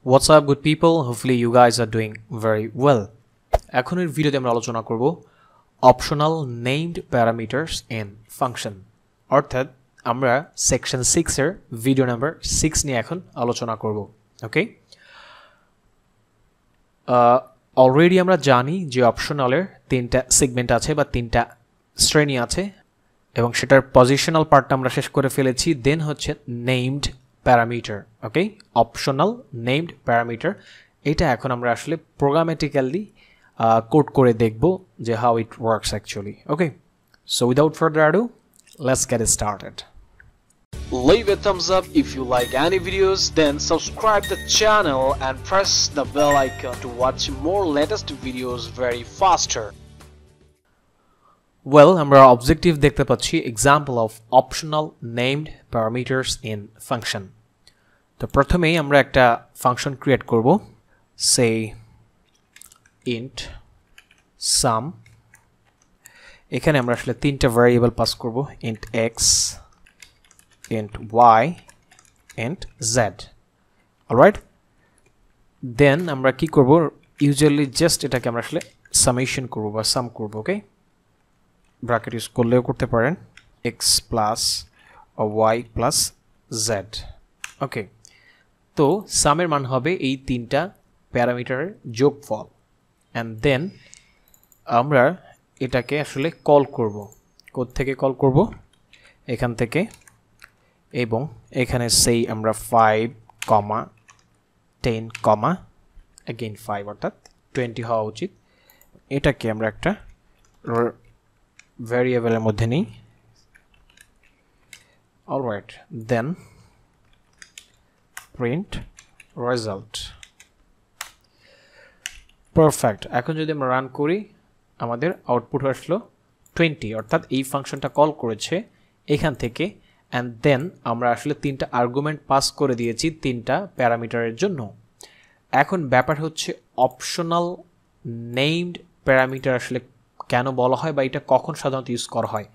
What's up good people? Hopefully you guys are doing very well. এখনের ভিডিওতে আমরা আলোচনা করব optional named parameters in function অর্থাৎ আমরা সেকশন 6 এর ভিডিও নাম্বার 6 নিয়ে এখন আলোচনা করব ওকে অলরেডি আমরা জানি যে অপশনালের তিনটা সেগমেন্ট আছে বা তিনটা শ্রেণী আছে এবং সেটার পজিশনাল পার্টটা আমরা শেষ করে ফেলেছি দেন হচ্ছে নেমড প্যারামিটার ওকে অপশনাল নেমড প্যারামিটার এটা এখন আমরা আসলে প্রোগ্রামেটিক্যালি কোড করে দেখব যে how it works actually okay so without further ado let's get started Leave a thumbs up if you like any videos, then subscribe the channel and press the bell icon to watch more latest videos very faster. Well, আমরা objective দেখতে পাচ্ছি example of optional named parameters in function. তো প্রথমেই আমরা একটা function create করব say int sum এখানে আমরা আসলে তিনটা ভ্যারিয়েবল পাস করব int x int y int z alright then আমরা কি করব usually just এটাকে আমরা আসলে summation করব বা sum করব ওকে ব্র্যাকেট ইউজ করলেও করতে পারেন x plus y plus z ওকে তো সামের মান হবে এই তিনটা প্যারামিটারের যোগফল and then আমরা এটাকে আসলে কল করব কোড থেকে কল করব এখান থেকে এবং এখানে সেই আমরা 5 কমা 10 কমা अगेन 5 অর্থাৎ 20 হওয়া উচিত এটাকে আমরা একটা ভ্যারিয়েবলের মধ্যে নেই alright then print result perfect এখন যদি আমরা রান করি আমাদের আউটপুট আসলো 20 অর্থাৎ এই ফাংশনটা কল করেছে এখান থেকে and then আমরা আসলে তিনটা আর্গুমেন্ট পাস করে দিয়েছি তিনটা প্যারামিটারের জন্য এখন ব্যাপার হচ্ছে অপশনাল নেমড প্যারামিটার আসলে কেন বলা হয় বা এটা কখন সাধারণত ইউজ করা হয়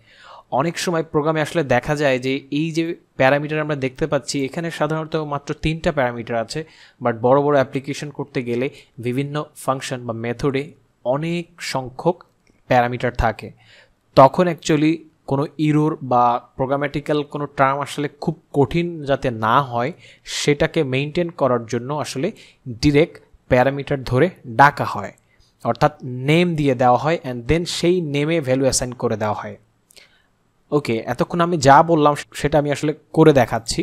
অনেক সময় প্রোগ্রামে আসলে দেখা যায় যে এই যে প্যারামিটার আমরা দেখতে পাচ্ছি এখানে সাধারণত মাত্র তিনটা প্যারামিটার আছে বাট বড় বড় অ্যাপ্লিকেশন করতে গেলে বিভিন্ন ফাংশন বা মেথডে অনেক সংখ্যক প্যারামিটার থাকে তখন অ্যাকচুয়ালি কোনো ইরর বা প্রোগ্রামেটিক্যাল কোনো টার্ম আসলে খুব কঠিন যাতে না হয় সেটাকে মেইনটেইন করার জন্য আসলে ডিরেক্ট প্যারামিটার ধরে ডাকা হয় অর্থাৎ নেম দিয়ে দেওয়া হয় অ্যান্ড দেন সেই নেমে ভ্যালু অ্যাসাইন করে দেওয়া হয় ওকে এতক্ষণ আমি যা বললাম সেটা আমি আসলে করে দেখাচ্ছি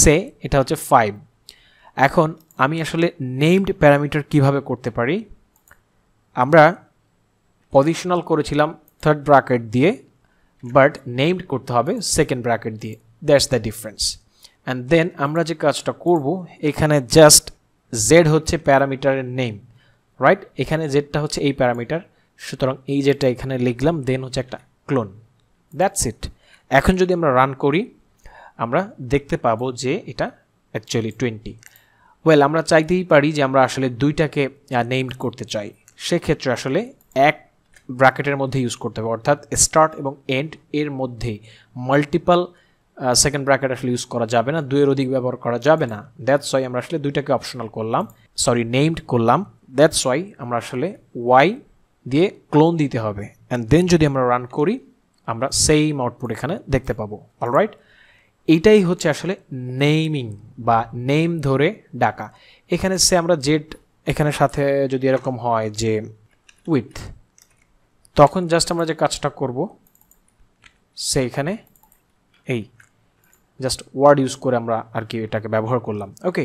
সে এটা হচ্ছে 5 এখন আমি আসলে নেমড প্যারামিটার কিভাবে করতে পারি আমরা পজিশনাল করেছিলাম থার্ড ব্র্যাকেট দিয়ে বাট নেমড করতে হবে সেকেন্ড ব্র্যাকেট দিয়ে that's the difference and then আমরা যে কাজটা করব এখানে জাস্ট জেড হচ্ছে প্যারামিটারের নেম রাইট এখানে জেডটা হচ্ছে এই প্যারামিটার সুতরাং এই যেটা এখানে লিখলাম দেন হচ্ছে একটা ক্লোন দ্যাটস ইট এখন যদি আমরা রান করি আমরা দেখতে পাবো যে এটা অ্যাকচুয়ালি 20 ওয়েল আমরা চাইতেই পারি যে আমরা আসলে দুইটাকে নেমড করতে চাই সেক্ষেত্রে আসলে এক ব্র্যাকেটের মধ্যে ইউজ করতে হবে অর্থাৎ স্টার্ট এবং এন্ড এর মধ্যে মাল্টিপল সেকেন্ড ব্র্যাকেট আসলে ইউজ করা যাবে না দুইয়ের অধিক ব্যবহার করা যাবে না দ্যাটস ওয়াই আমরা আসলে দুইটাকে অপশনাল করলাম সরি নেমড করলাম দ্যাটস ওয়াই আমরা আসলে ওয়াই দিয়ে ক্লোন দিতে হবে অ্যান্ড দেন যদি আমরা রান করি আমরা সেম আউটপুট এখানে দেখতে পাবো অলরাইট এইটাই হচ্ছে আসলে নেমিং বা নেম ধরে ডাকা এখানে সে আমরা জেড এখানে সাথে যদি এরকম হয় যে উইথ তখন জাস্ট আমরা যে কাজটা করব সে এখানে এই জাস্ট ওয়ার্ড ইউজ করে আমরা আর কি এটাকে ব্যবহার করলাম ওকে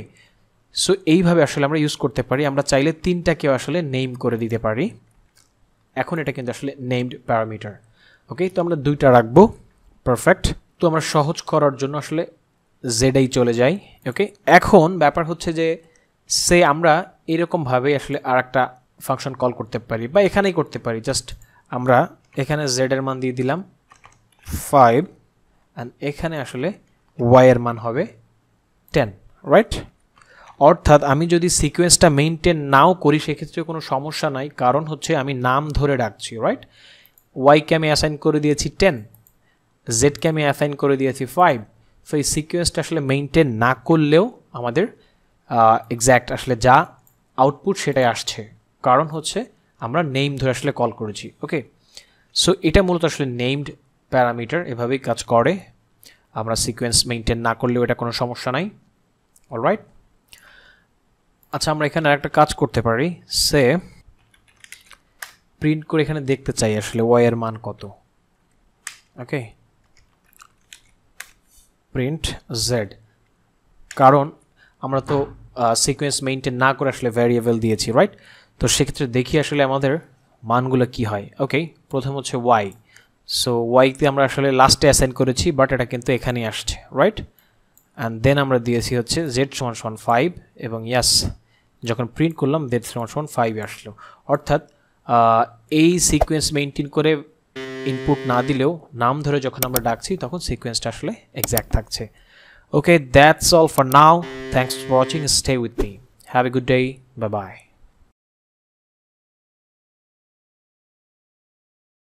সো এইভাবে আসলে আমরা ইউজ করতে পারি আমরা চাইলে তিনটাকেও আসলে নেম করে দিতে পারি এখন এটা কিন্তু আসলে নেমড প্যারামিটার ওকে তো আমরা দুইটা রাখবো পারফেক্ট তো আমরা সহজ করার জন্য আসলে জেডেই চলে যাই ওকে এখন ব্যাপার হচ্ছে যে সে আমরা এরকমভাবে আসলে আর একটা ফাংশন কল করতে পারি বা এখানেই করতে পারি জাস্ট আমরা এখানে জেড এর মান দিয়ে দিলাম 5 অ্যান্ড এখানে আসলে ওয়াই এর মান হবে 10 রাইট অর্থাৎ আমি যদি সিকোয়েন্সটা মেইনটেইন নাও করি সেক্ষেত্রে কোনো সমস্যা নাই কারণ হচ্ছে আমি নাম ধরে ডাকছি রাইট ওয়াইকে আমি অ্যাসাইন করে দিয়েছি 10 জেডকে আমি অ্যাসাইন করে দিয়েছি 5 সো এই সিকোয়েন্সটা আসলে মেইনটেইন না করলেও আমাদের এক্স্যাক্ট আসলে যা আউটপুট সেটাই আসছে, কারণ হচ্ছে আমরা নেম ধরে আসলে কল করেছি। ওকে, সো এটা মূলত আসলে নেমড প্যারামিটার, এভাবেই কাজ করে। আমরা সিকোয়েন্স মেনটেন না করলেও এটা কোনো সমস্যা নাই। অলরাইট, আচ্ছা আমরা এখানে আরেকটা কাজ করতে পারি, সে প্রিন্ট করে এখানে দেখতে চাই আসলে ওয়াই এর মান কত। ওকে, প্রিন্ট জেড, কারণ আমরা তো সিকোয়েন্স মেনটেন না করে আসলে ভ্যারিয়েবল দিয়েছি, রাইট? তো সেক্ষেত্রে দেখি আসলে আমাদের মানগুলো কি হয়। ওকে, প্রথম হচ্ছে ওয়াই, সো ওয়াইতে আমরা আসলে লাস্টে অ্যাসাইন করেছি, বাট এটা কিন্তু এখানেই আসছে, রাইট? অ্যান্ড দেন আমরা দিয়েছি হচ্ছে জেড সমান সমান 5, এবং ইয়াস যখন প্রিন্ট করলাম জেড সমান সমান 5 আসলো। অর্থাৎ এই সিকোয়েন্স মেনটেন করে ইনপুট না দিলেও নাম ধরে যখন আমরা ডাকছি তখন সিকোয়েন্সটা আসলে এক্স্যাক্ট থাকছে। Okay, that's all for now, thanks for watching, stay with me, have a good day, bye by.